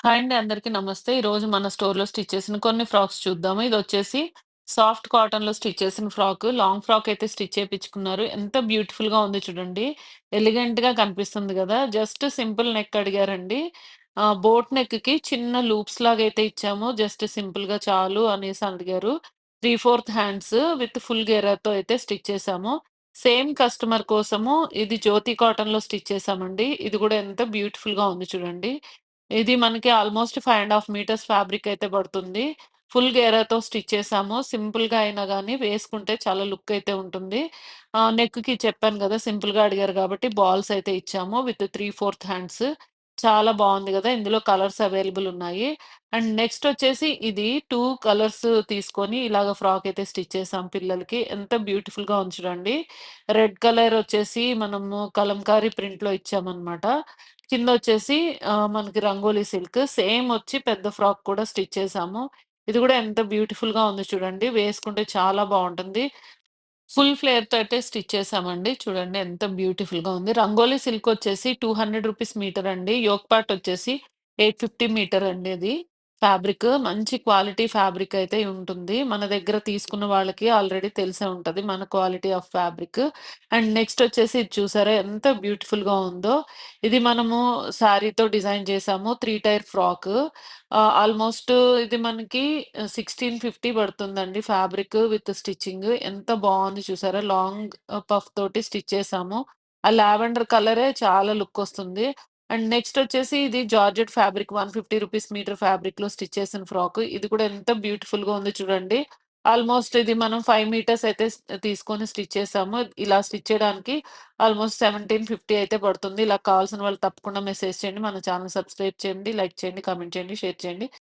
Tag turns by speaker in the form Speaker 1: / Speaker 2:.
Speaker 1: Hi అండి. అందరికీ నమస్తే. ఈరోజు మన స్టోర్‌లో స్టిచ్ చేసిన కొన్ని ఫ్రాక్స్ చూద్దాము. ఇదొచ్చేసి సాఫ్ట్ కాటన్‌లో స్టిచ్ చేసిన ఫ్రాక్. లాంగ్ ఫ్రాక్ అయితే స్టిచ్ చేపిచ్చుకున్నారు. ఎంత బ్యూటిఫుల్‌గా ఉంది చూడండి. ఎలిగెంట్‌గా కనిపిస్తుంది గదా! జస్ట్ సింపుల్ నెక్ అడిగారండి. బోట్ నెక్‌కి చిన్న లూప్స్ లాగా అయితే ఇచ్చాము. జస్ట్ సింపుల్‌గా చాలు అనేసి అడిగారు. 3/4 హ్యాండ్స్ విత్ ఫుల్ గేరాతో అయితే స్టిచ్ చేశాము. సేమ్ కస్టమర్ కోసము ఇది జ్యోతి కాటన్‌లో స్టిచ్ చేశామండి. ఇది గూడా ఎంత బ్యూటిఫుల్‌గా ఉంది చూడండి. ఇది మనకి ఆల్‌మోస్ట్ 5 ½ మీటర్స్ ఫ్యాబ్రిక్ అయితే పడుతుంది. ఫుల్ గేరాతో స్టిచ్ చేశాము. సింపుల్‌గా అయినా గాని వేసుకుంటే చాలా లుక్ అయితే ఉంటుంది. నెక్‌కి చెప్పాను గదా! సింపుల్‌గా అడిగారు గాబట్టి బాల్స్ అయితే ఇచ్చాము విత్ 3/4 హ్యాండ్స్. చాలా బావుంది గదా! ఇందులో కలర్స్ అవైలబుల్ ఉన్నాయి. అండ్ నెక్స్ట్ వచ్చేసి ఇది 2 కలర్స్ తీసుకొని ఇలాగ ఫ్రాక్ అయితే స్టిచ్ చేసాం పిల్లలకి. ఎంత బ్యూటిఫుల్‌గా ఉంది చూడండి. రెడ్ కలర్ వచ్చేసి మనము కలంకారీ ప్రింట్‌లో ఇచ్చామనమాట. కిందొచ్చేసి మనకి రంగోలీ సిల్క్. సేమ్ ఒచ్చి పెద్ద ఫ్రాక్ కూడా స్టిచ్ చేశాము. ఇది గూడా ఎంత బ్యూటిఫుల్‌గా ఉంది చూడండి. వేసుకుంటే చాలా బావుంటుంది. ఫుల్ ఫ్లేర్‌తో అయితే స్టిచ్ చేశామండి. చూడండి ఎంత బ్యూటిఫుల్‌గా ఉంది. రంగోలీ సిల్క్ వచ్చేసి రూ. 200 మీటర్ అండి. యోక్ పార్ట్ వచ్చేసి 850 మీటర్ అండి అది. ఫ్యాబ్రిక్ మంచి క్వాలిటీ ఫ్యాబ్రిక్ అయితే ఉంటుంది. మన దగ్గర తీసుకున్న వాళ్ళకి ఆల్రెడీ తెలిసే ఉంటది మన quality of fabric. And next వచ్చేసి ఇది చూసారా ఎంత బ్యూటిఫుల్‌గా ఉందో. ఇది మనము శారీతో డిజైన్ చేసాము. 3 టైర్ ఫ్రాక్. ఆల్‌మోస్ట్ ఇది మనకి 1650 పడుతుందండి ఫ్యాబ్రిక్ విత్ స్టిచ్చింగ్. ఎంత బావుంది చూసారా? లాంగ్ పఫ్ తోటి స్టిచ్ చేసాము. ఆ లావెండర్ కలరే చాలా లుకొస్తుంది. అండ్ నెక్స్ట్ వచ్చేసి ఇది జార్జెట్ ఫ్యాబ్రిక్ రూ. 150 మీటర్ ఫ్యాబ్రిక్‌లో స్టిచ్ చేసిన ఫ్రాక్. ఇది కూడా ఎంత బ్యూటిఫుల్‌గా ఉంది చూడండి. ఆల్‌మోస్ట్ ఇది మనం 5 మీటర్స్ అయితే తీసుకొని స్టిచ్ చేసాము. ఇలా స్టిచ్ చేయడానికి ఆల్‌మోస్ట్ 1750 అయితే పడుతుంది. ఇలా కావాల్సిన వాళ్ళు తప్పకుండా మెసేజ్ చేయండి. మన ఛానెల్ సబ్స్క్రైబ్ చేయండి, లైక్ చేయండి, కామెంట్ చేయండి, షేర్ చేయండి.